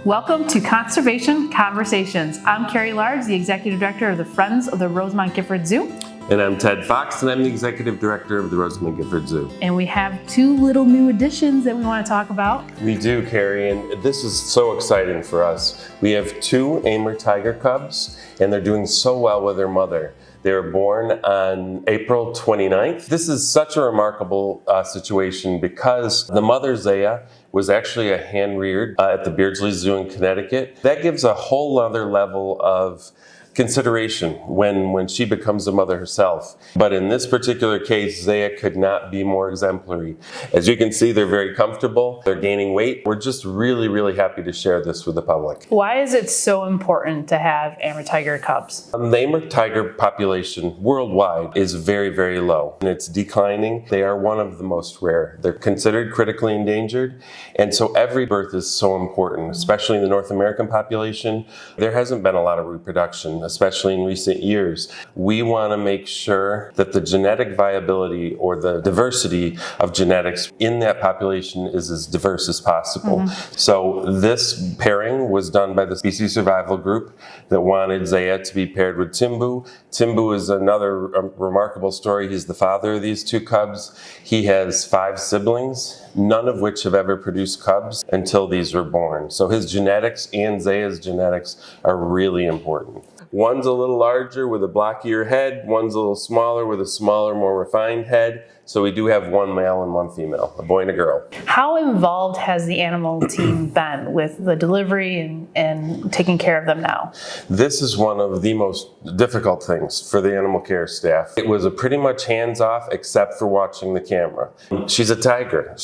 Welcome to Conservation Conversations. I'm Carrie Large, the Executive Director of the Friends of the Rosamond Gifford Zoo. And I'm Ted Fox, and I'm the Executive Director of the Rosamond Gifford Zoo. And we have two little new additions that we want to talk about. We do, Carrie, and this is so exciting for us. We have two Amur tiger cubs, and they're doing so well with their mother. They were born on April 29th. This is such a remarkable situation because the mother, Zaya, was actually a hand-reared at the Beardsley Zoo in Connecticut. That gives a whole other level of consideration when she becomes a mother herself. But in this particular case, Zaya could not be more exemplary. As you can see, they're very comfortable. They're gaining weight. We're just really, really happy to share this with the public. Why is it so important to have Amur tiger cubs? The Amur tiger population worldwide is very, very low, and it's declining. They are one of the most rare. They're considered critically endangered, and so every birth is so important, especially in the North American population. There hasn't been a lot of reproduction, especially in recent years. We want to make sure that the genetic viability or the diversity of genetics in that population is as diverse as possible. So this pairing was done by the Species Survival Group that wanted Zaya to be paired with Timbu. Timbu is another remarkable story. He's the father of these two cubs. He has 5 siblings, none of which have ever produced cubs until these were born. So his genetics and Zaya's genetics are really important. One's a little larger with a blockier head, one's a little smaller with a smaller, more refined head. So we do have one male and one female, a boy and a girl. How involved has the animal team been with the delivery and taking care of them now? This is one of the most difficult things for the animal care staff. It was a pretty much hands-off except for watching the camera. She's a tiger.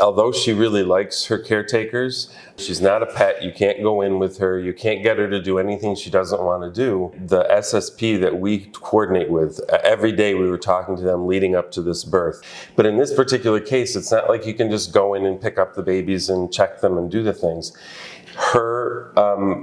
Although she really likes her caretakers, she's not a pet. You can't go in with her. You can't get her to do anything she doesn't want to do. The SSP that we coordinate with, every day we were talking to them leading up to this birth. But in this particular case, it's not like you can just go in and pick up the babies and check them and do the things. Her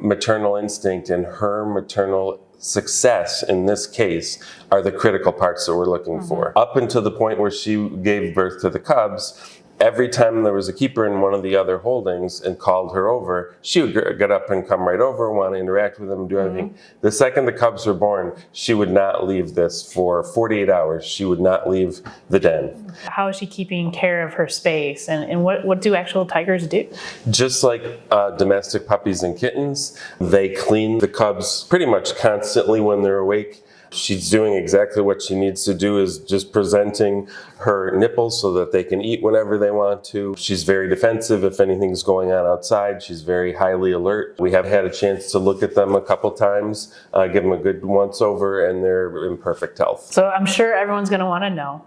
maternal instinct and her maternal success in this case are the critical parts that we're looking for. Up until the point where she gave birth to the cubs, every time there was a keeper in one of the other holdings and called her over, she would get up and come right over, want to interact with them and do everything. The second the cubs were born, she would not leave this for 48 hours. She would not leave the den. How is she keeping care of her space, and what do actual tigers do? Just like domestic puppies and kittens, they clean the cubs pretty much constantly when they're awake. She's doing exactly what she needs to do, is just presenting her nipples so that they can eat whenever they want to. She's very defensive if anything's going on outside. She's very highly alert. We have had a chance to look at them a couple times, give them a good once over, and they're in perfect health. So I'm sure everyone's going to want to know,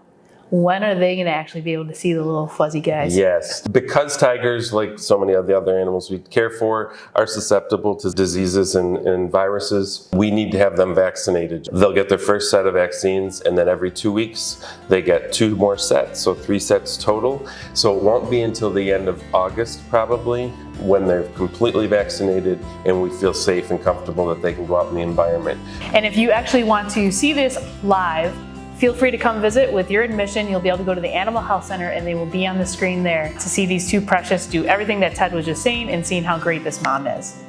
when are they going to actually be able to see the little fuzzy guys? Yes, because tigers, like so many of the other animals we care for, are susceptible to diseases and viruses, we need to have them vaccinated. They'll get their first set of vaccines, and then every 2 weeks they get 2 more sets, so 3 sets total. So it won't be until the end of August probably when they're completely vaccinated and we feel safe and comfortable that they can go out in the environment. And if you actually want to see this live, feel free to come visit. With your admission, you'll be able to go to the Animal Health Center and they will be on the screen there to see these two precious do everything that Ted was just saying and seeing how great this mom is.